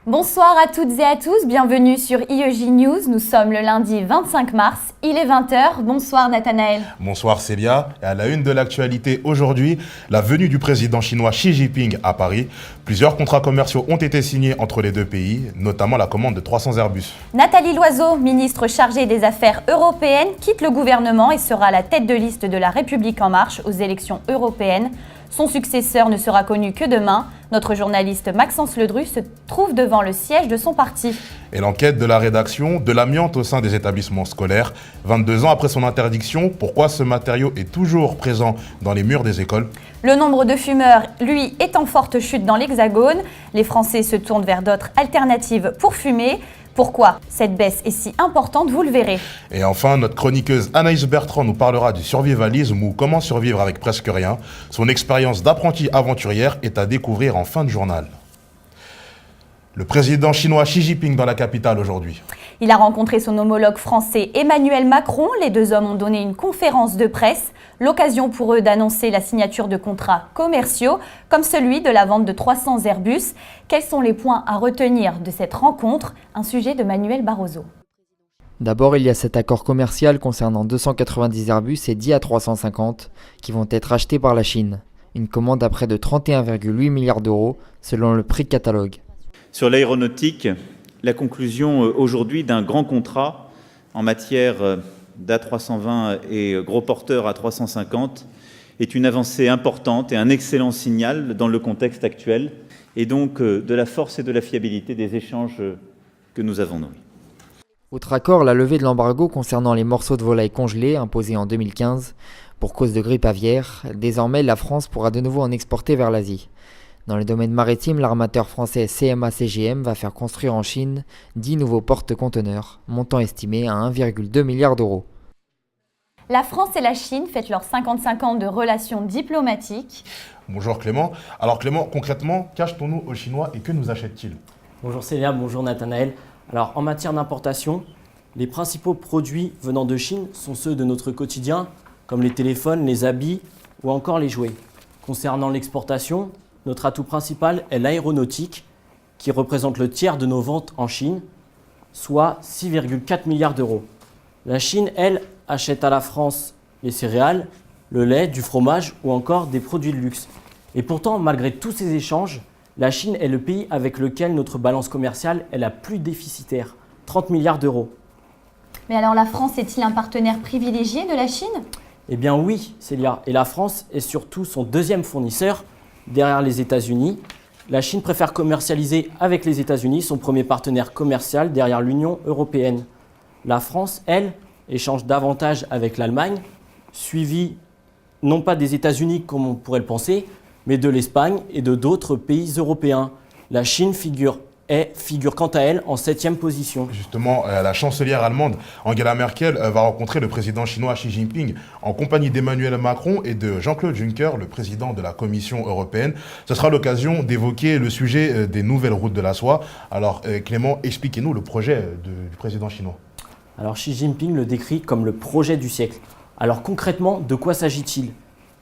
Bonsoir à toutes et à tous, bienvenue sur IEJ News. Nous sommes le lundi 25 mars, il est 20h. Bonsoir Nathanaël. Bonsoir Célia. Et à la une de l'actualité aujourd'hui, la venue du président chinois Xi Jinping à Paris. Plusieurs contrats commerciaux ont été signés entre les deux pays, notamment la commande de 300 Airbus. Nathalie Loiseau, ministre chargée des Affaires européennes, quitte le gouvernement et sera à la tête de liste de La République En Marche aux élections européennes. Son successeur ne sera connu que demain. Notre journaliste Maxence Ledru se trouve devant le siège de son parti. Et l'enquête de la rédaction de l'amiante au sein des établissements scolaires. 22 ans après son interdiction, pourquoi ce matériau est toujours présent dans les murs des écoles? Le nombre de fumeurs, lui, est en forte chute dans l'Hexagone. Les Français se tournent vers d'autres alternatives pour fumer. Pourquoi cette baisse est si importante, vous le verrez. Et enfin, notre chroniqueuse Anaïs Bertrand nous parlera du survivalisme ou comment survivre avec presque rien. Son expérience d'apprentie aventurière est à découvrir en fin de journal. Le président chinois Xi Jinping dans la capitale aujourd'hui. Il a rencontré son homologue français Emmanuel Macron. Les deux hommes ont donné une conférence de presse. L'occasion pour eux d'annoncer la signature de contrats commerciaux, comme celui de la vente de 300 Airbus. Quels sont les points à retenir de cette rencontre? Un sujet de Manuel Barroso. D'abord, il y a cet accord commercial concernant 290 Airbus et 10 A350 qui vont être achetés par la Chine. Une commande à près de 31,8 milliards d'euros selon le prix de catalogue. Sur l'aéronautique, la conclusion aujourd'hui d'un grand contrat en matière d'A320 et gros porteurs A350 est une avancée importante et un excellent signal dans le contexte actuel et donc de la force et de la fiabilité des échanges que nous avons nourris. Autre accord, la levée de l'embargo concernant les morceaux de volaille congelés imposés en 2015 pour cause de grippe aviaire. Désormais, la France pourra de nouveau en exporter vers l'Asie. Dans le domaine maritime, l'armateur français CMA-CGM va faire construire en Chine 10 nouveaux porte-conteneurs, montant estimé à 1,2 milliard d'euros. La France et la Chine fêtent leurs 55 ans de relations diplomatiques. Bonjour Clément. Alors Clément, concrètement, qu'achetons-nous aux Chinois et que nous achètent-ils? Bonjour Célia, bonjour Nathanaël. Alors en matière d'importation, les principaux produits venant de Chine sont ceux de notre quotidien, comme les téléphones, les habits ou encore les jouets. Concernant l'exportation, notre atout principal est l'aéronautique, qui représente le tiers de nos ventes en Chine, soit 6,4 milliards d'euros. La Chine, elle, achète à la France les céréales, le lait, du fromage ou encore des produits de luxe. Et pourtant, malgré tous ces échanges, la Chine est le pays avec lequel notre balance commerciale est la plus déficitaire, 30 milliards d'euros. Mais alors la France est-il un partenaire privilégié de la Chine? Eh bien oui, Célia, et la France est surtout son deuxième fournisseur, derrière les États-Unis. La Chine préfère commercialiser avec les États-Unis, son premier partenaire commercial derrière l'Union européenne. La France, elle, échange davantage avec l'Allemagne, suivie non pas des États-Unis comme on pourrait le penser, mais de l'Espagne et de d'autres pays européens. La Chine figure quant à elle en 7e position. Justement, la chancelière allemande Angela Merkel va rencontrer le président chinois Xi Jinping en compagnie d'Emmanuel Macron et de Jean-Claude Juncker, le président de la Commission européenne. Ce sera l'occasion d'évoquer le sujet des nouvelles routes de la soie. Alors Clément, expliquez-nous le projet du président chinois. Alors Xi Jinping le décrit comme le projet du siècle. Alors concrètement, de quoi s'agit-il?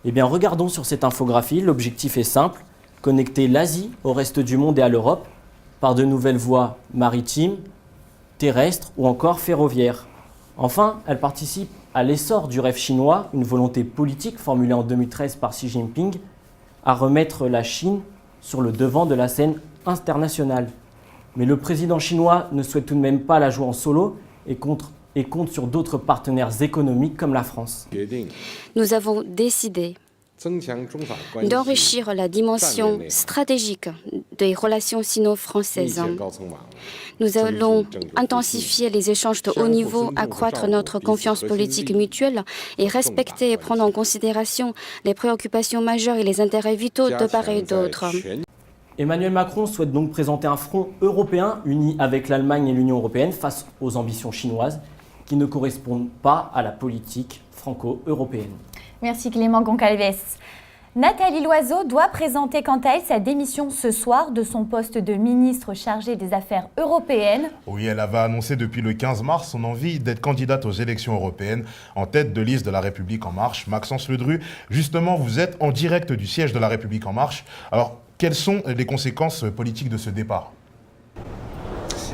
Eh bien regardons sur cette infographie, l'objectif est simple, connecter l'Asie au reste du monde et à l'Europe, par de nouvelles voies maritimes, terrestres ou encore ferroviaires. Enfin, elle participe à l'essor du rêve chinois, une volonté politique formulée en 2013 par Xi Jinping, à remettre la Chine sur le devant de la scène internationale. Mais le président chinois ne souhaite tout de même pas la jouer en solo et compte sur d'autres partenaires économiques comme la France. Nous avons décidé d'enrichir la dimension stratégique des relations sino-françaises. Nous allons intensifier les échanges de haut niveau, accroître notre confiance politique mutuelle et respecter et prendre en considération les préoccupations majeures et les intérêts vitaux de part et d'autre. Emmanuel Macron souhaite donc présenter un front européen uni avec l'Allemagne et l'Union européenne face aux ambitions chinoises qui ne correspondent pas à la politique franco-européenne. Merci Clément Goncalves. Nathalie Loiseau doit présenter quant à elle sa démission ce soir de son poste de ministre chargé des Affaires européennes. Oui, elle avait annoncé depuis le 15 mars son envie d'être candidate aux élections européennes en tête de liste de La République En Marche. Maxence Ledru, justement, vous êtes en direct du siège de La République En Marche. Alors, quelles sont les conséquences politiques de ce départ ?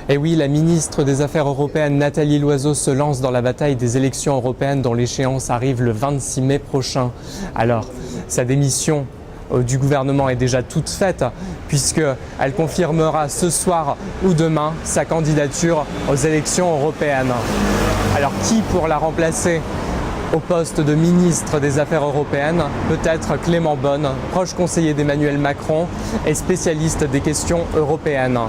Et oui, la ministre des Affaires européennes Nathalie Loiseau se lance dans la bataille des élections européennes dont l'échéance arrive le 26 mai prochain. Alors, sa démission du gouvernement est déjà toute faite puisqu'elle confirmera ce soir ou demain sa candidature aux élections européennes. Alors qui pour la remplacer au poste de ministre des Affaires européennes? Peut-être Clément Beaune, proche conseiller d'Emmanuel Macron et spécialiste des questions européennes.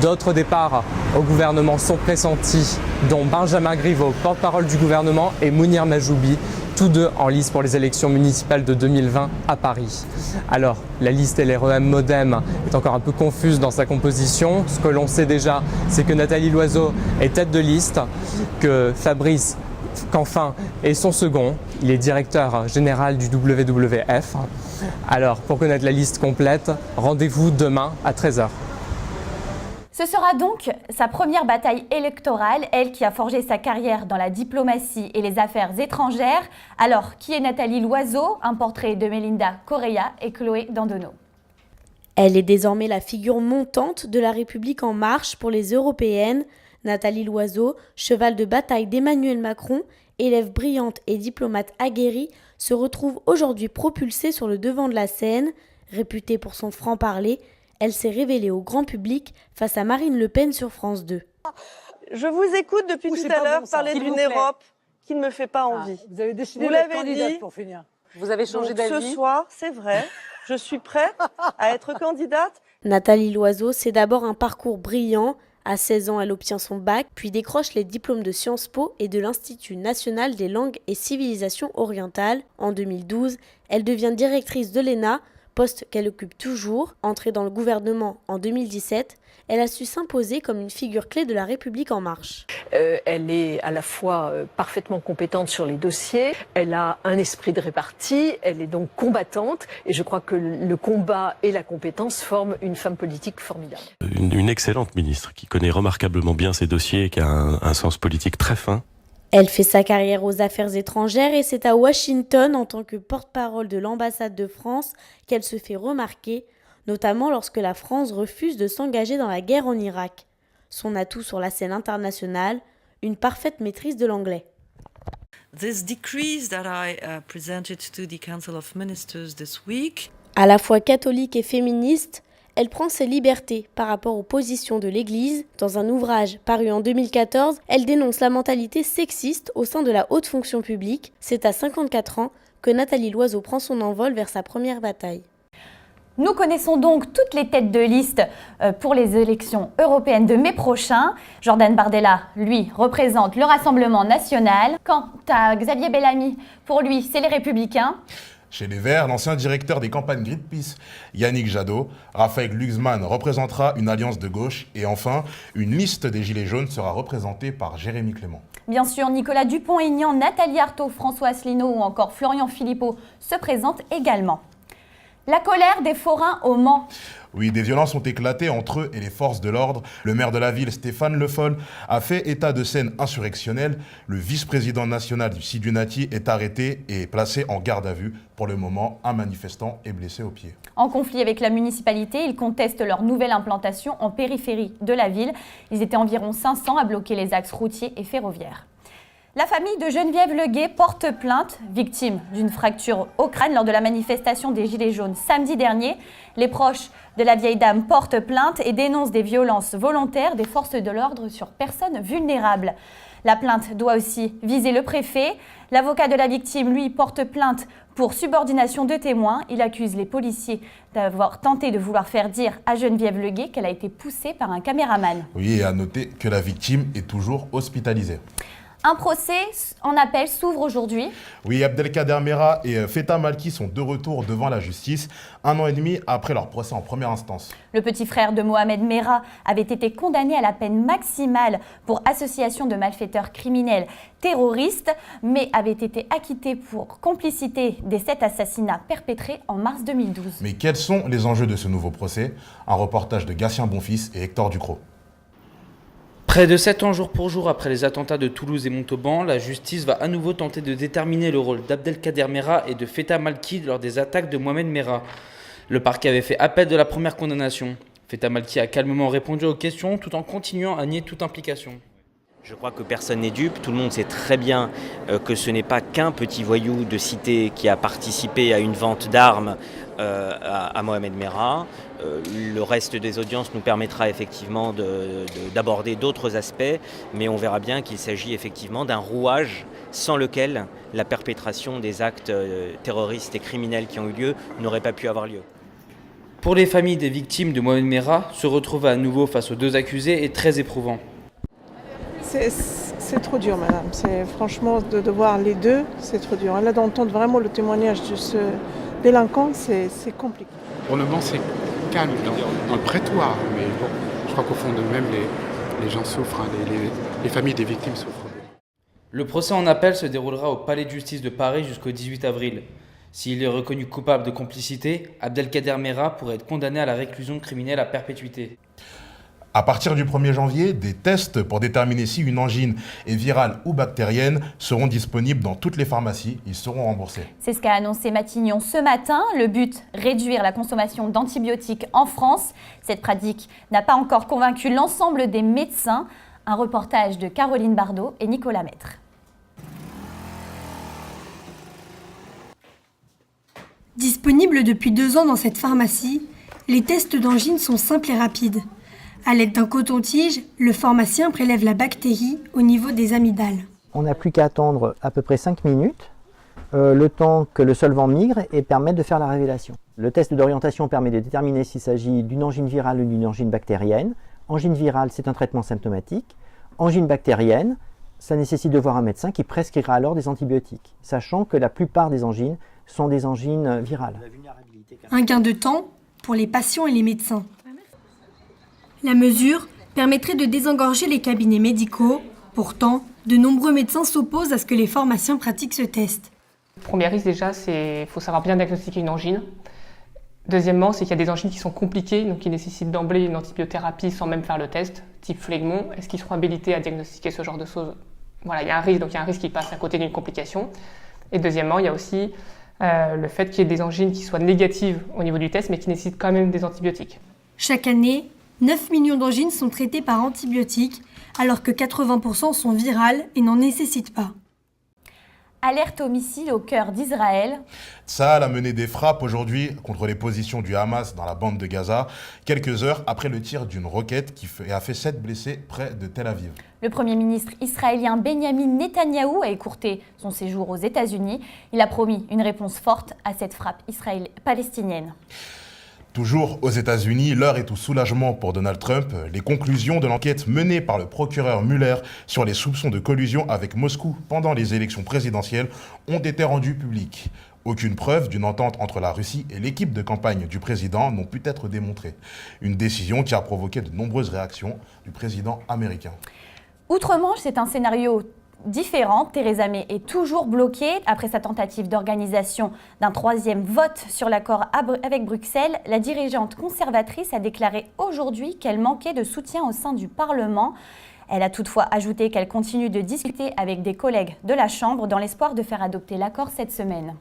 D'autres départs au gouvernement sont pressentis, dont Benjamin Griveaux, porte-parole du gouvernement, et Mounir Majoubi, tous deux en lice pour les élections municipales de 2020 à Paris. Alors, la liste LREM-MODEM est encore un peu confuse dans sa composition. Ce que l'on sait déjà, c'est que Nathalie Loiseau est tête de liste, que Fabrice Canfin est son second. Il est directeur général du WWF. Alors, pour connaître la liste complète, rendez-vous demain à 13h. Ce sera donc sa première bataille électorale, elle qui a forgé sa carrière dans la diplomatie et les affaires étrangères. Alors, qui est Nathalie Loiseau? Un portrait de Melinda Correa et Chloé Dandono. Elle est désormais la figure montante de la République en marche pour les européennes. Nathalie Loiseau, cheval de bataille d'Emmanuel Macron, élève brillante et diplomate aguerrie, se retrouve aujourd'hui propulsée sur le devant de la scène. Réputée pour son franc-parler, elle s'est révélée au grand public face à Marine Le Pen sur France 2. Je vous écoute depuis tout à l'heure parler d'une Europe qui ne me fait pas envie. Vous avez décidé d'être candidate pour finir. Vous avez changé d'avis. Ce soir, c'est vrai, je suis prête à être candidate. Nathalie Loiseau, c'est d'abord un parcours brillant. À 16 ans, elle obtient son bac, puis décroche les diplômes de Sciences Po et de l'Institut national des langues et civilisations orientales. En 2012, elle devient directrice de l'ENA, poste qu'elle occupe toujours. Entrée dans le gouvernement en 2017, elle a su s'imposer comme une figure clé de la République en marche. Elle est à la fois parfaitement compétente sur les dossiers, elle a un esprit de répartie, elle est donc combattante, et je crois que le combat et la compétence forment une femme politique formidable. Une excellente ministre qui connaît remarquablement bien ses dossiers et qui a un sens politique très fin. Elle fait sa carrière aux affaires étrangères et c'est à Washington, en tant que porte-parole de l'ambassade de France, qu'elle se fait remarquer, notamment lorsque la France refuse de s'engager dans la guerre en Irak. Son atout sur la scène internationale, une parfaite maîtrise de l'anglais. This decree that I presented to the Council of Ministers this week. À la fois catholique et féministe, elle prend ses libertés par rapport aux positions de l'Église. Dans un ouvrage paru en 2014, elle dénonce la mentalité sexiste au sein de la haute fonction publique. C'est à 54 ans que Nathalie Loiseau prend son envol vers sa première bataille. Nous connaissons donc toutes les têtes de liste pour les élections européennes de mai prochain. Jordan Bardella, lui, représente le Rassemblement national. Quant à Xavier Bellamy, pour lui, c'est les Républicains. Chez les Verts, l'ancien directeur des campagnes Greenpeace, Yannick Jadot, Raphaël Glucksmann représentera une alliance de gauche et enfin, une liste des Gilets jaunes sera représentée par Jérémy Clément. Bien sûr, Nicolas Dupont-Aignan, Nathalie Arthaud, François Asselineau ou encore Florian Philippot se présentent également. La colère des forains au Mans. Oui, des violences ont éclaté entre eux et les forces de l'ordre. Le maire de la ville, Stéphane Le Foll, a fait état de scène insurrectionnelle. Le vice-président national du Sidunati est arrêté et placé en garde à vue. Pour le moment, un manifestant est blessé au pied. En conflit avec la municipalité, ils contestent leur nouvelle implantation en périphérie de la ville. Ils étaient environ 500 à bloquer les axes routiers et ferroviaires. La famille de Geneviève Leguet porte plainte, victime d'une fracture au crâne lors de la manifestation des Gilets jaunes samedi dernier. Les proches de la vieille dame portent plainte et dénoncent des violences volontaires des forces de l'ordre sur personnes vulnérables. La plainte doit aussi viser le préfet. L'avocat de la victime, lui, porte plainte pour subordination de témoins. Il accuse les policiers d'avoir tenté de vouloir faire dire à Geneviève Leguet qu'elle a été poussée par un caméraman. Oui, et à noter que la victime est toujours hospitalisée. Un procès en appel s'ouvre aujourd'hui. Oui, Abdelkader Mera et Feta Malki sont de retour devant la justice, 1 an et demi après leur procès en première instance. Le petit frère de Mohamed Mera avait été condamné à la peine maximale pour association de malfaiteurs criminels terroristes, mais avait été acquitté pour complicité des 7 assassinats perpétrés en mars 2012. Mais quels sont les enjeux de ce nouveau procès? Un reportage de Gatien Bonfils et Hector Ducrot. Près de 7 ans jour pour jour après les attentats de Toulouse et Montauban, la justice va à nouveau tenter de déterminer le rôle d'Abdelkader Mera et de Feta Malki lors des attaques de Mohamed Mera. Le parquet avait fait appel de la première condamnation. Feta Malki a calmement répondu aux questions tout en continuant à nier toute implication. Je crois que personne n'est dupe, tout le monde sait très bien que ce n'est pas qu'un petit voyou de cité qui a participé à une vente d'armes à Mohamed Merah. Le reste des audiences nous permettra effectivement d'aborder d'autres aspects, mais on verra bien qu'il s'agit effectivement d'un rouage sans lequel la perpétration des actes terroristes et criminels qui ont eu lieu n'aurait pas pu avoir lieu. Pour les familles des victimes de Mohamed Merah, se retrouver à nouveau face aux deux accusés est très éprouvant. C'est trop dur, madame. Franchement, de voir les deux, c'est trop dur. Là, d'entendre vraiment le témoignage de ce délinquant, c'est compliqué. Pour le moment, c'est calme dans le prétoire, mais bon, je crois qu'au fond d'eux-mêmes, les gens souffrent, les familles des victimes souffrent. Le procès en appel se déroulera au Palais de justice de Paris jusqu'au 18 avril. S'il est reconnu coupable de complicité, Abdelkader Merah pourrait être condamné à la réclusion criminelle à perpétuité. À partir du 1er janvier, des tests pour déterminer si une angine est virale ou bactérienne seront disponibles dans toutes les pharmacies. Ils seront remboursés. C'est ce qu'a annoncé Matignon ce matin. Le but, réduire la consommation d'antibiotiques en France. Cette pratique n'a pas encore convaincu l'ensemble des médecins. Un reportage de Caroline Bardot et Nicolas Maître. Disponibles depuis 2 ans dans cette pharmacie, les tests d'angine sont simples et rapides. À l'aide d'un coton-tige, le pharmacien prélève la bactérie au niveau des amygdales. On n'a plus qu'à attendre à peu près 5 minutes, le temps que le solvant migre et permette de faire la révélation. Le test d'orientation permet de déterminer s'il s'agit d'une angine virale ou d'une angine bactérienne. Angine virale, c'est un traitement symptomatique. Angine bactérienne, ça nécessite de voir un médecin qui prescrira alors des antibiotiques, sachant que la plupart des angines sont des angines virales. Un gain de temps pour les patients et les médecins. La mesure permettrait de désengorger les cabinets médicaux. Pourtant, de nombreux médecins s'opposent à ce que les pharmaciens pratiquent ce test. Le premier risque déjà, c'est qu'il faut savoir bien diagnostiquer une angine. Deuxièmement, c'est qu'il y a des angines qui sont compliquées, donc qui nécessitent d'emblée une antibiothérapie sans même faire le test, type phlegmon. Est-ce qu'ils seront habilités à diagnostiquer ce genre de choses? Voilà, il y a un risque, donc il y a un risque qu'ils passent à côté d'une complication. Et deuxièmement, il y a aussi le fait qu'il y ait des angines qui soient négatives au niveau du test, mais qui nécessitent quand même des antibiotiques. Chaque année, 9 millions d'angines sont traitées par antibiotiques, alors que 80% sont virales et n'en nécessitent pas. Alerte au missile au cœur d'Israël. Tsahal a mené des frappes aujourd'hui contre les positions du Hamas dans la bande de Gaza, quelques heures après le tir d'une roquette qui a fait 7 blessés près de Tel Aviv. Le Premier ministre israélien Benjamin Netanyahou a écourté son séjour aux États-Unis. Il a promis une réponse forte à cette frappe palestinienne. Toujours aux États-Unis, l'heure est au soulagement pour Donald Trump. Les conclusions de l'enquête menée par le procureur Mueller sur les soupçons de collusion avec Moscou pendant les élections présidentielles ont été rendues publiques. Aucune preuve d'une entente entre la Russie et l'équipe de campagne du président n'ont pu être démontrées. Une décision qui a provoqué de nombreuses réactions du président américain. Outre-Manche, c'est un scénario différent. Theresa May est toujours bloquée. Après sa tentative d'organisation d'un 3e vote sur l'accord avec Bruxelles, la dirigeante conservatrice a déclaré aujourd'hui qu'elle manquait de soutien au sein du Parlement. Elle a toutefois ajouté qu'elle continue de discuter avec des collègues de la Chambre dans l'espoir de faire adopter l'accord cette semaine.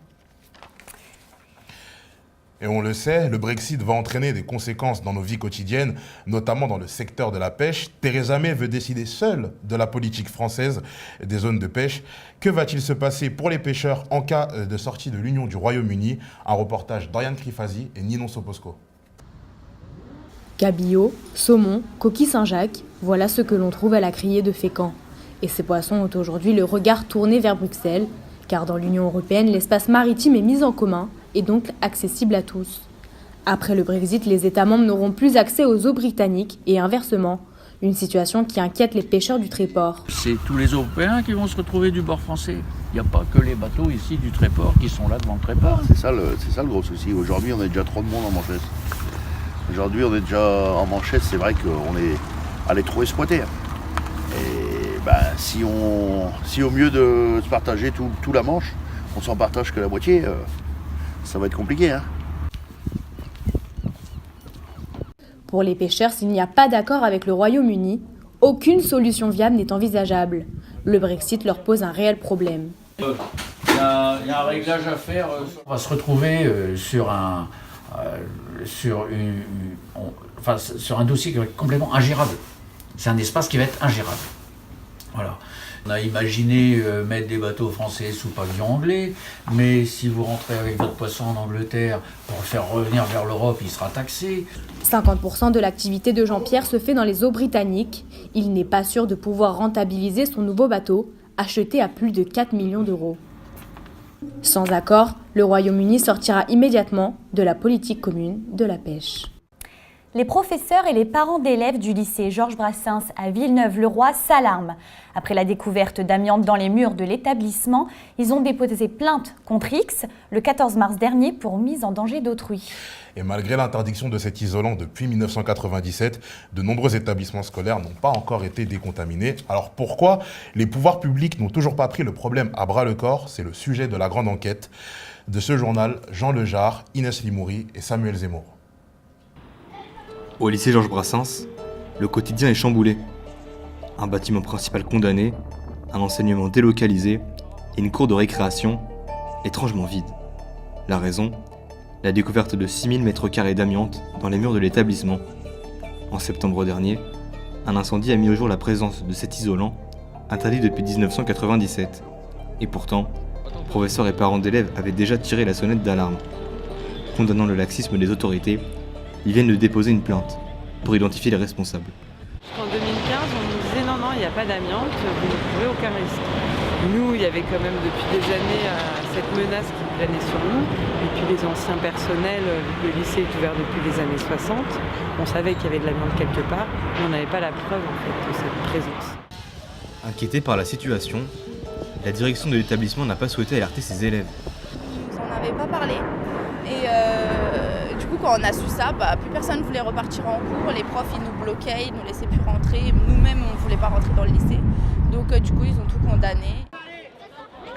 Et on le sait, le Brexit va entraîner des conséquences dans nos vies quotidiennes, notamment dans le secteur de la pêche. Theresa May veut décider seule de la politique française des zones de pêche. Que va-t-il se passer pour les pêcheurs en cas de sortie de l'Union du Royaume-Uni? Un reportage d'Oriane Crifazi et Ninon Soposco. Cabillaud, saumon, coquille Saint-Jacques, voilà ce que l'on trouve à la criée de Fécamp. Et ces poissons ont aujourd'hui le regard tourné vers Bruxelles, car dans l'Union européenne, l'espace maritime est mis en commun et donc accessible à tous. Après le Brexit, les États membres n'auront plus accès aux eaux britanniques et inversement, une situation qui inquiète les pêcheurs du Tréport. C'est tous les Européens qui vont se retrouver du bord français. Il n'y a pas que les bateaux ici du Tréport qui sont là devant le Tréport. C'est ça le gros souci. Aujourd'hui, on est déjà trop de monde en Manchette. Aujourd'hui, on est déjà en Manchette, c'est vrai qu'on est allé trop exploiter. Et si au mieux de se partager tout la Manche, on s'en partage que la moitié, ça va être compliqué. Pour les pêcheurs, s'il n'y a pas d'accord avec le Royaume-Uni, aucune solution viable n'est envisageable. Le Brexit leur pose un réel problème. Il y a un réglage à faire. On va se retrouver sur un sur un dossier qui va être complètement ingérable. C'est un espace qui va être ingérable. Voilà. On a imaginé mettre des bateaux français sous pavillon anglais, mais si vous rentrez avec votre poisson en Angleterre pour le faire revenir vers l'Europe, il sera taxé. 50% de l'activité de Jean-Pierre se fait dans les eaux britanniques. Il n'est pas sûr de pouvoir rentabiliser son nouveau bateau, acheté à plus de 4 millions d'euros. Sans accord, le Royaume-Uni sortira immédiatement de la politique commune de la pêche. Les professeurs et les parents d'élèves du lycée Georges Brassens à Villeneuve-le-Roi s'alarment. Après la découverte d'amiante dans les murs de l'établissement, ils ont déposé plainte contre X le 14 mars dernier pour mise en danger d'autrui. Et malgré l'interdiction de cet isolant depuis 1997, de nombreux établissements scolaires n'ont pas encore été décontaminés. Alors pourquoi les pouvoirs publics n'ont toujours pas pris le problème à bras-le-corps? C'est le sujet de la grande enquête de ce journal. Jean Lejar, Inès Limouri et Samuel Zemmour. Au lycée Georges Brassens, le quotidien est chamboulé. Un bâtiment principal condamné, un enseignement délocalisé et une cour de récréation étrangement vide. La raison ? La découverte de 6000 m² d'amiante dans les murs de l'établissement. En septembre dernier, un incendie a mis au jour la présence de cet isolant, interdit depuis 1997. Et pourtant, professeurs et parents d'élèves avaient déjà tiré la sonnette d'alarme. Condamnant le laxisme des autorités, ils viennent de déposer une plainte pour identifier les responsables. En 2015, on nous disait non, il n'y a pas d'amiante, vous ne courez aucun risque. Nous, il y avait quand même depuis des années cette menace qui planait sur nous. Et puis les anciens personnels, vu que le lycée est ouvert depuis les années 60, on savait qu'il y avait de l'amiante quelque part, mais on n'avait pas la preuve en fait, de cette présence. Inquiété par la situation, la direction de l'établissement n'a pas souhaité alerter ses élèves. Ils nous en avaient pas parlé. Et du coup, quand on a su ça, plus personne ne voulait repartir en cours. Les profs, ils nous bloquaient, ils nous laissaient plus rentrer. Nous-mêmes, on ne voulait pas rentrer dans le lycée. Donc du coup, ils ont tout condamné.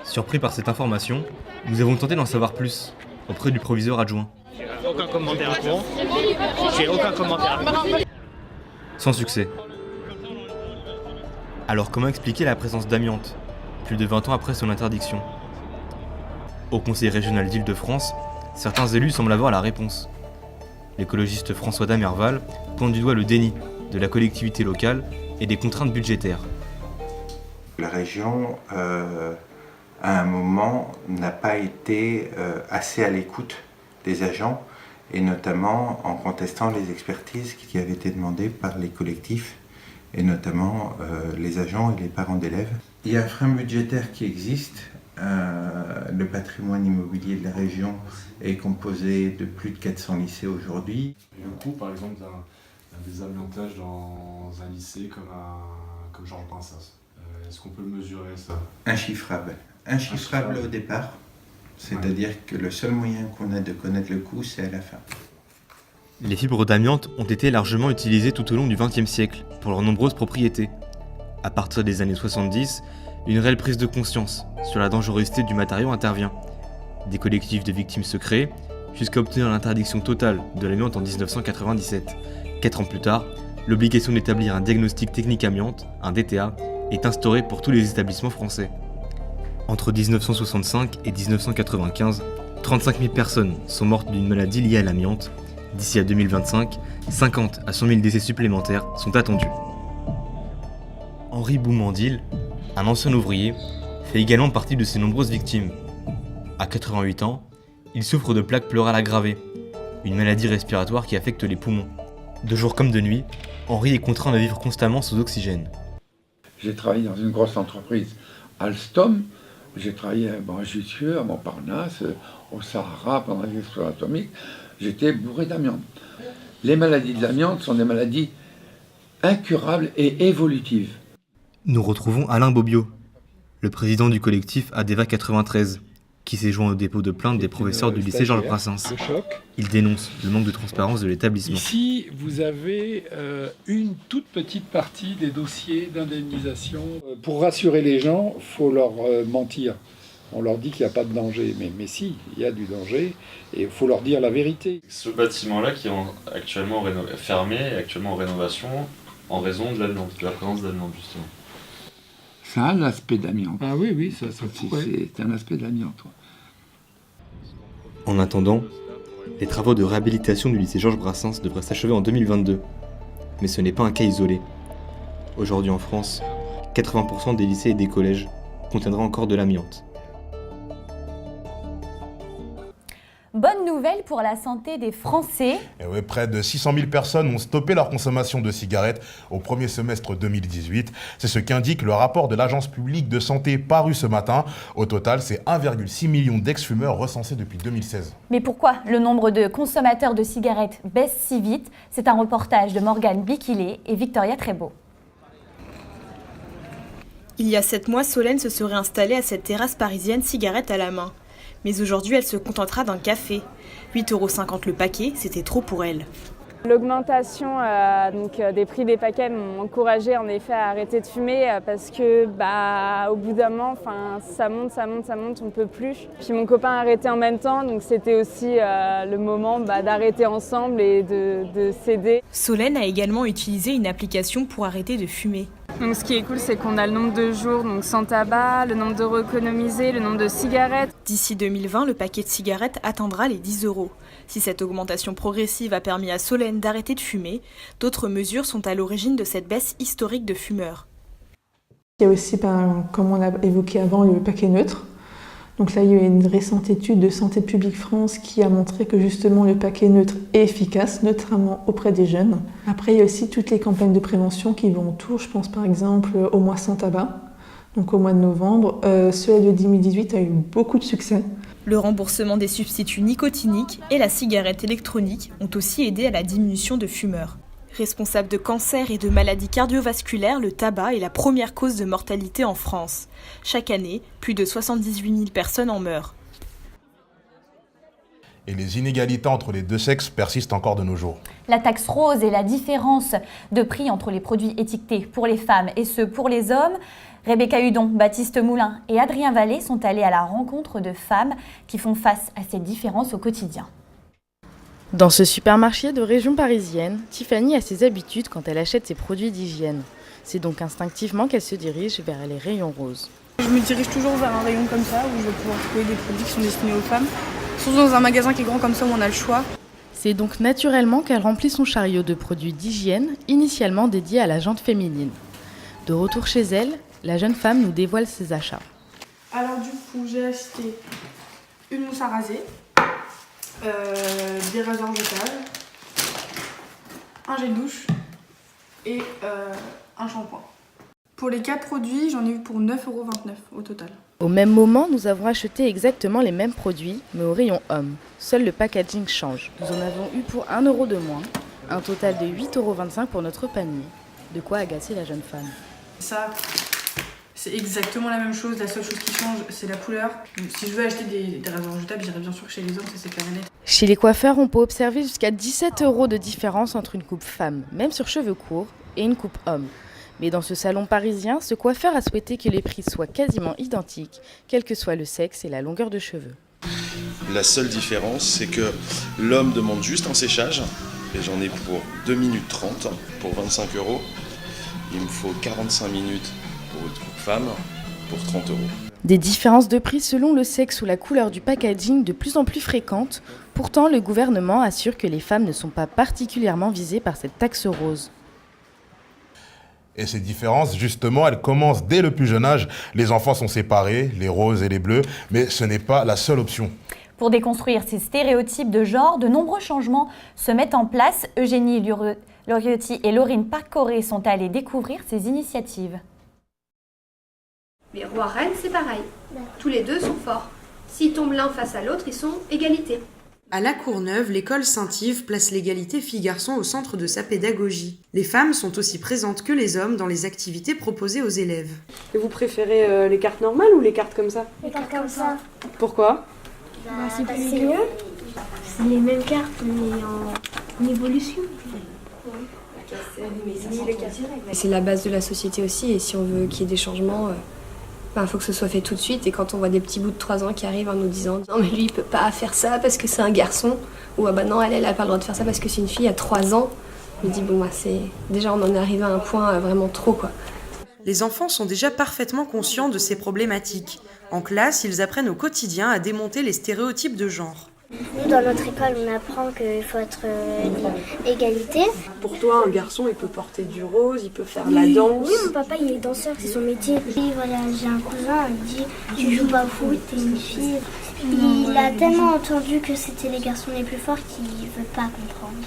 Surpris par cette information, nous avons tenté d'en savoir plus auprès du proviseur adjoint. Aucun commentaire. J'ai aucun commentaire. Sans succès. Alors comment expliquer la présence d'amiante, plus de 20 ans après son interdiction? Au Conseil régional d'Île-de-France, certains élus semblent avoir la réponse. L'écologiste François Damerval pointe du doigt le déni de la collectivité locale et des contraintes budgétaires. La région, à un moment, n'a pas été assez à l'écoute des agents, et notamment en contestant les expertises qui avaient été demandées par les collectifs, et notamment les agents et les parents d'élèves. Il y a un frein budgétaire qui existe. Le patrimoine immobilier de la région est composé de plus de 400 lycées aujourd'hui. Le coût, par exemple, d'un désamiantage dans un lycée comme Georges Brassens, est-ce qu'on peut le mesurer, ça? Inchiffrable. Inchiffrable au départ, c'est-à-dire que le seul moyen qu'on a de connaître le coût, c'est à la fin. Les fibres d'amiante ont été largement utilisées tout au long du XXe siècle pour leurs nombreuses propriétés. À partir des années 70, une réelle prise de conscience sur la dangerosité du matériau intervient. Des collectifs de victimes se créent, jusqu'à obtenir l'interdiction totale de l'amiante en 1997. 4 ans plus tard, l'obligation d'établir un diagnostic technique amiante, un DTA, est instaurée pour tous les établissements français. Entre 1965 et 1995, 35 000 personnes sont mortes d'une maladie liée à l'amiante. D'ici à 2025, 50 à 100 000 décès supplémentaires sont attendus. Henri Boumandil, un ancien ouvrier, fait également partie de ces nombreuses victimes. À 88 ans, il souffre de plaques pleurales aggravées, une maladie respiratoire qui affecte les poumons. De jour comme de nuit, Henri est contraint de vivre constamment sous oxygène. J'ai travaillé dans une grosse entreprise, Alstom. J'ai travaillé à Jussieu, à Montparnasse, au Sahara pendant les explosions atomiques. J'étais bourré d'amiante. Les maladies de l'amiante sont des maladies incurables et évolutives. Nous retrouvons Alain Bobiot, le président du collectif ADEVA 93, qui s'est joint au dépôt de plainte des professeurs du lycée Georges Brassens. Il dénonce le manque de transparence de l'établissement. Ici, vous avez une toute petite partie des dossiers d'indemnisation. Pour rassurer les gens, il faut leur mentir. On leur dit qu'il n'y a pas de danger, mais si, il y a du danger, et il faut leur dire la vérité. Ce bâtiment-là qui est actuellement fermé, actuellement en rénovation, en raison de l'amiante, de la présence d'amiante justement. Ça a l'aspect d'amiante. Ah oui, ça c'est un aspect de l'amiante. En attendant, Les travaux de réhabilitation du lycée Georges Brassens devraient s'achever en 2022. Mais ce n'est pas un cas isolé. Aujourd'hui en France, 80% des lycées et des collèges contiendra encore de l'amiante. Bonne nouvelle pour la santé des Français. Et ouais, près de 600 000 personnes ont stoppé leur consommation de cigarettes au premier semestre 2018. C'est ce qu'indique le rapport de l'Agence publique de santé paru ce matin. Au total, c'est 1,6 million d'ex-fumeurs recensés depuis 2016. Mais pourquoi le nombre de consommateurs de cigarettes baisse si vite? C'est un reportage de Morgane Bikilé et Victoria Trébeau. Il y a 7 mois, Solène se serait installée à cette terrasse parisienne, cigarette à la main. Mais aujourd'hui, elle se contentera d'un café. 8,50 € le paquet, c'était trop pour elle. L'augmentation des prix des paquets m'ont encouragée en effet à arrêter de fumer parce que au bout d'un moment, ça monte, on ne peut plus. Puis mon copain a arrêté en même temps, donc c'était aussi le moment d'arrêter ensemble et de céder. Solène a également utilisé une application pour arrêter de fumer. Donc ce qui est cool, c'est qu'on a le nombre de jours sans tabac, le nombre d'euros économisés, le nombre de cigarettes. D'ici 2020, le paquet de cigarettes atteindra les 10 €. Si cette augmentation progressive a permis à Solène d'arrêter de fumer, d'autres mesures sont à l'origine de cette baisse historique de fumeurs. Il y a aussi, comme on l'a évoqué avant, le paquet neutre. Donc là, il y a eu une récente étude de Santé publique France qui a montré que justement le paquet neutre est efficace, notamment auprès des jeunes. Après, il y a aussi toutes les campagnes de prévention qui vont autour. Je pense par exemple au mois sans tabac, donc au mois de novembre. Celui de 2018 a eu beaucoup de succès. Le remboursement des substituts nicotiniques et la cigarette électronique ont aussi aidé à la diminution de fumeurs. Responsable de cancer et de maladies cardiovasculaires, le tabac est la première cause de mortalité en France. Chaque année, plus de 78 000 personnes en meurent. Et les inégalités entre les deux sexes persistent encore de nos jours. La taxe rose et la différence de prix entre les produits étiquetés pour les femmes et ceux pour les hommes. Rebecca Hudon, Baptiste Moulin et Adrien Vallée sont allés à la rencontre de femmes qui font face à ces différences au quotidien. Dans ce supermarché de région parisienne, Tiffany a ses habitudes quand elle achète ses produits d'hygiène. C'est donc instinctivement qu'elle se dirige vers les rayons roses. Je me dirige toujours vers un rayon comme ça où je vais pouvoir trouver des produits qui sont destinés aux femmes. Surtout dans un magasin qui est grand comme ça où on a le choix. C'est donc naturellement qu'elle remplit son chariot de produits d'hygiène, initialement dédiés à la jante féminine. De retour chez elle, la jeune femme nous dévoile ses achats. Alors du coup, j'ai acheté une mousse à raser, des rasoirs jetables, un gel douche et un shampoing. Pour les 4 produits, j'en ai eu pour 9,29 € au total. Au même moment, nous avons acheté exactement les mêmes produits, mais au rayon homme. Seul le packaging change. Nous en avons eu pour 1 € de moins, un total de 8,25 € pour notre panier. De quoi agacer la jeune femme. Ça, c'est exactement la même chose. La seule chose qui change, c'est la couleur. Donc, si je veux acheter des rasoirs jetables, j'irai bien sûr chez les hommes, ça c'est clair et net. Chez les coiffeurs, on peut observer jusqu'à 17 € de différence entre une coupe femme, même sur cheveux courts, et une coupe homme. Mais dans ce salon parisien, ce coiffeur a souhaité que les prix soient quasiment identiques, quel que soit le sexe et la longueur de cheveux. La seule différence, c'est que l'homme demande juste un séchage, et j'en ai pour 2 minutes 30 pour 25 €. Il me faut 45 minutes pour une coupe femme pour 30 €. Des différences de prix selon le sexe ou la couleur du packaging de plus en plus fréquentes. Pourtant, le gouvernement assure que les femmes ne sont pas particulièrement visées par cette taxe rose. Et ces différences, justement, elles commencent dès le plus jeune âge. Les enfants sont séparés, les roses et les bleus, mais ce n'est pas la seule option. Pour déconstruire ces stéréotypes de genre, de nombreux changements se mettent en place. Eugénie Loriotti et Laurine Parcoré sont allées découvrir ces initiatives. Les rois-reines, c'est pareil. Tous les deux sont forts. S'ils tombent l'un face à l'autre, ils sont égalité. À La Courneuve, l'école Saint-Yves place l'égalité filles-garçons au centre de sa pédagogie. Les femmes sont aussi présentes que les hommes dans les activités proposées aux élèves. Et vous préférez les cartes normales ou les cartes comme ça? Les cartes comme ça. Pourquoi? C'est mieux. C'est les mêmes cartes, mais en évolution. C'est la base de la société aussi, et si on veut qu'il y ait des changements, faut que ce soit fait tout de suite. Et quand on voit des petits bouts de 3 ans qui arrivent en nous disant « Non mais lui il peut pas faire ça parce que c'est un garçon » ou « Ah bah non, elle a pas le droit de faire ça parce que c'est une fille à 3 ans », je me dis déjà on en est arrivé à un point vraiment trop quoi. Les enfants sont déjà parfaitement conscients de ces problématiques. En classe, ils apprennent au quotidien à démonter les stéréotypes de genre. Nous, dans notre école, on apprend qu'il faut être égalité. Pour toi, un garçon, il peut porter du rose, il peut faire la danse. Oui, mon papa, il est danseur, c'est son métier. Et voilà, j'ai un cousin, il dit « Tu joues pas au foot, t'es une fille ». Il a tellement entendu que c'était les garçons les plus forts qu'il veut pas comprendre.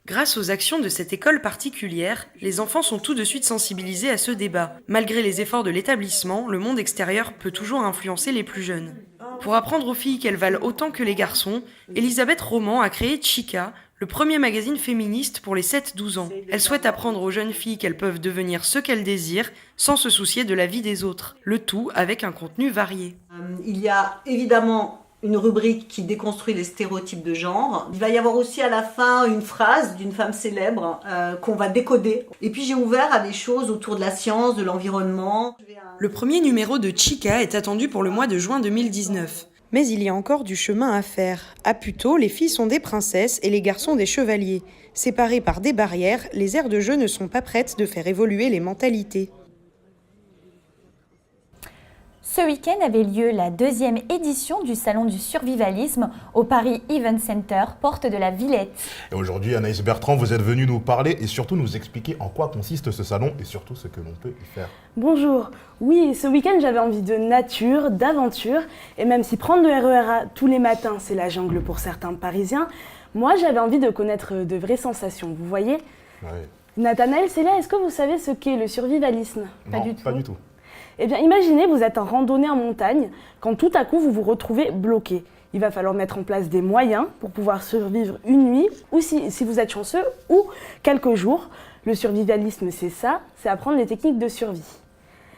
Grâce aux actions de cette école particulière, les enfants sont tout de suite sensibilisés à ce débat. Malgré les efforts de l'établissement, le monde extérieur peut toujours influencer les plus jeunes. Pour apprendre aux filles qu'elles valent autant que les garçons, Elisabeth Roman a créé Chica, le premier magazine féministe pour les 7-12 ans. Elle souhaite apprendre aux jeunes filles qu'elles peuvent devenir ce qu'elles désirent sans se soucier de la vie des autres, le tout avec un contenu varié. Il y a évidemment une rubrique qui déconstruit les stéréotypes de genre. Il va y avoir aussi à la fin une phrase d'une femme célèbre qu'on va décoder. Et puis j'ai ouvert à des choses autour de la science, de l'environnement. Le premier numéro de Chica est attendu pour le mois de juin 2019. Mais il y a encore du chemin à faire. À Puteaux, les filles sont des princesses et les garçons des chevaliers. Séparés par des barrières, les aires de jeu ne sont pas prêtes de faire évoluer les mentalités. Ce week-end avait lieu la 2e édition du Salon du Survivalisme au Paris Event Center, porte de la Villette. Et aujourd'hui, Anaïs Bertrand, vous êtes venue nous parler et surtout nous expliquer en quoi consiste ce salon et surtout ce que l'on peut y faire. Bonjour. Oui, ce week-end, j'avais envie de nature, d'aventure, et même si prendre le RER tous les matins, c'est la jungle pour certains Parisiens, moi, j'avais envie de connaître de vraies sensations, vous voyez ? Oui. Nathanaël, c'est là, est-ce que vous savez ce qu'est le survivalisme ? Non, pas du tout. Eh bien, imaginez, vous êtes en randonnée en montagne, quand tout à coup, vous vous retrouvez bloqué. Il va falloir mettre en place des moyens pour pouvoir survivre une nuit, ou si vous êtes chanceux, ou quelques jours. Le survivalisme, c'est ça, c'est apprendre les techniques de survie.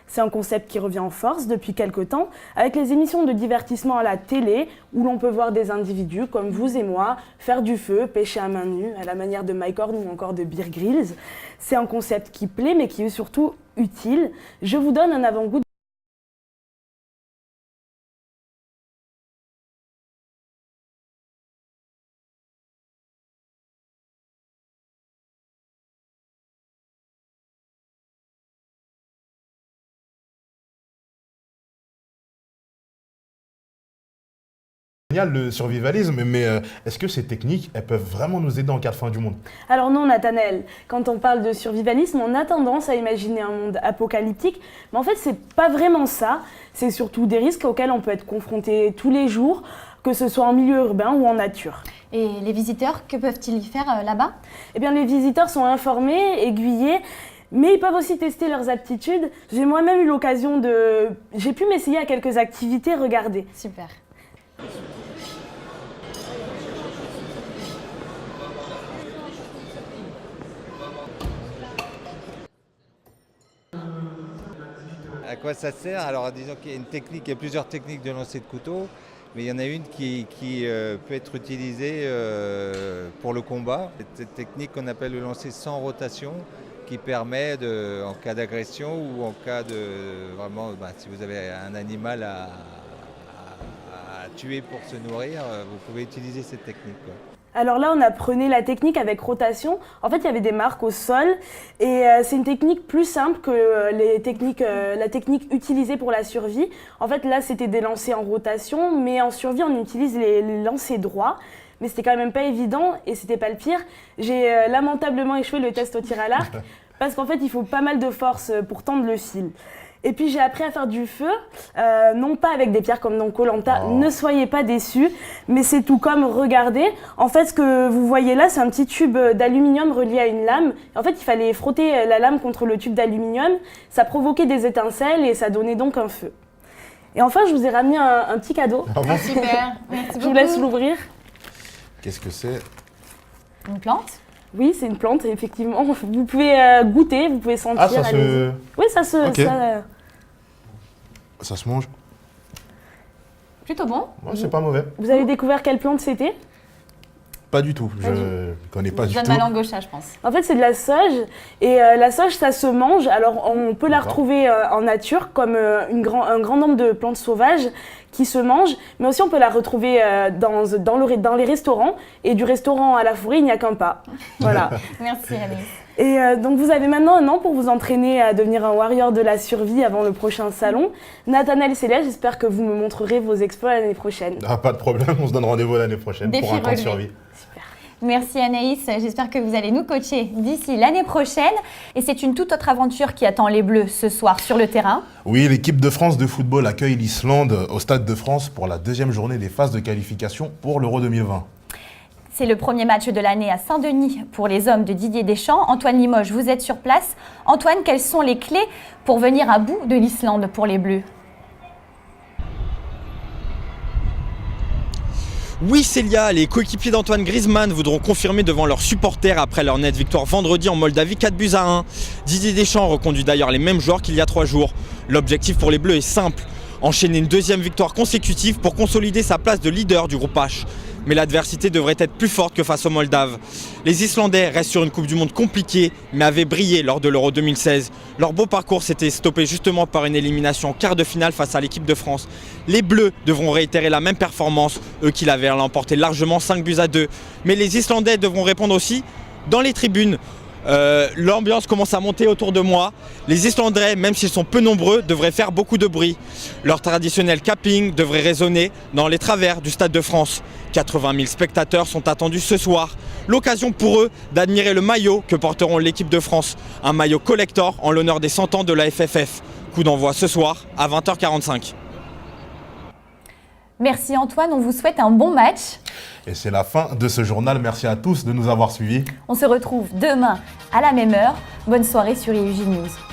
C'est un concept qui revient en force depuis quelques temps, avec les émissions de divertissement à la télé, où l'on peut voir des individus comme vous et moi faire du feu, pêcher à main nue, à la manière de Mike Horn ou encore de Bear Grylls. C'est un concept qui plaît, mais qui est surtout utile. Je vous donne un avant-goût. Génial le survivalisme, mais est-ce que ces techniques, elles peuvent vraiment nous aider en cas de fin du monde? Alors non, Nathanaël, quand on parle de survivalisme, on a tendance à imaginer un monde apocalyptique, mais en fait, c'est pas vraiment ça. C'est surtout des risques auxquels on peut être confronté tous les jours, que ce soit en milieu urbain ou en nature. Et les visiteurs, que peuvent-ils y faire là-bas? Eh bien, les visiteurs sont informés, aiguillés, mais ils peuvent aussi tester leurs aptitudes. J'ai moi-même eu l'occasion de... J'ai pu m'essayer à quelques activités, regardez. Super. À quoi ça sert? Alors disons qu'il y a une technique, il y a plusieurs techniques de lancer de couteau, mais il y en a une qui peut être utilisée pour le combat. Cette technique qu'on appelle le lancer sans rotation, qui permet, en cas d'agression ou en cas de... Vraiment, si vous avez un animal à tuer pour se nourrir, vous pouvez utiliser cette technique, quoi. Alors là, on apprenait la technique avec rotation. En fait, il y avait des marques au sol et c'est une technique plus simple que la technique utilisée pour la survie. En fait, là, c'était des lancers en rotation, mais en survie, on utilise les lancers droits. Mais c'était quand même pas évident et c'était pas le pire. J'ai lamentablement échoué le test au tir à l'arc parce qu'en fait, il faut pas mal de force pour tendre le fil. Et puis j'ai appris à faire du feu, non pas avec des pierres comme dans Koh-Lanta, ne soyez pas déçus, mais c'est tout comme, regardez, en fait ce que vous voyez là, c'est un petit tube d'aluminium relié à une lame. Et en fait, il fallait frotter la lame contre le tube d'aluminium, ça provoquait des étincelles et ça donnait donc un feu. Et enfin, je vous ai ramené un petit cadeau. Ah bon? Super, merci beaucoup. Je vous laisse l'ouvrir. Qu'est-ce que c'est? Une plante? Oui, c'est une plante, effectivement. Vous pouvez goûter, vous pouvez sentir. Ah, ça se... Oui, ça se... Okay. Ça se mange. Plutôt bon. Ouais, c'est pas mauvais. Vous avez découvert quelle plante c'était? Pas du tout, je ne connais pas du tout. Jeanne Malangocha, je pense. En fait, c'est de la sauge, et la sauge, ça se mange. Alors, on peut la retrouver en nature, comme un grand nombre de plantes sauvages qui se mangent, mais aussi on peut la retrouver dans les restaurants, et du restaurant à la forêt, il n'y a qu'un pas. Voilà. Merci, Anaïs. Et donc vous avez maintenant un an pour vous entraîner à devenir un warrior de la survie avant le prochain salon. Nathanaël Célia, j'espère que vous me montrerez vos exploits l'année prochaine. Ah, pas de problème, on se donne rendez-vous l'année prochaine pour un camp de survie. Super. Merci Anaïs, j'espère que vous allez nous coacher d'ici l'année prochaine. Et c'est une toute autre aventure qui attend les Bleus ce soir sur le terrain. Oui, l'équipe de France de football accueille l'Islande au Stade de France pour la deuxième journée des phases de qualification pour l'Euro 2020. C'est le premier match de l'année à Saint-Denis pour les hommes de Didier Deschamps. Antoine Limoges, vous êtes sur place. Antoine, quelles sont les clés pour venir à bout de l'Islande pour les Bleus ? Oui Célia, les coéquipiers d'Antoine Griezmann voudront confirmer devant leurs supporters après leur nette victoire vendredi en Moldavie 4-1. Didier Deschamps reconduit d'ailleurs les mêmes joueurs qu'il y a 3 jours. L'objectif pour les Bleus est simple, enchaîner une deuxième victoire consécutive pour consolider sa place de leader du groupe H. Mais l'adversité devrait être plus forte que face aux Moldaves. Les Islandais restent sur une Coupe du Monde compliquée, mais avaient brillé lors de l'Euro 2016. Leur beau parcours s'était stoppé justement par une élimination en quart de finale face à l'équipe de France. Les Bleus devront réitérer la même performance, eux qui l'avaient l'emporté largement 5-2. Mais les Islandais devront répondre aussi dans les tribunes. L'ambiance commence à monter autour de moi. Les Islandais, même s'ils sont peu nombreux, devraient faire beaucoup de bruit. Leur traditionnel capping devrait résonner dans les travers du Stade de France. 80 000 spectateurs sont attendus ce soir. L'occasion pour eux d'admirer le maillot que porteront l'équipe de France. Un maillot collector en l'honneur des 100 ans de la FFF. Coup d'envoi ce soir à 20h45. Merci Antoine, on vous souhaite un bon match. Et c'est la fin de ce journal. Merci à tous de nous avoir suivis. On se retrouve demain à la même heure. Bonne soirée sur IUJ News.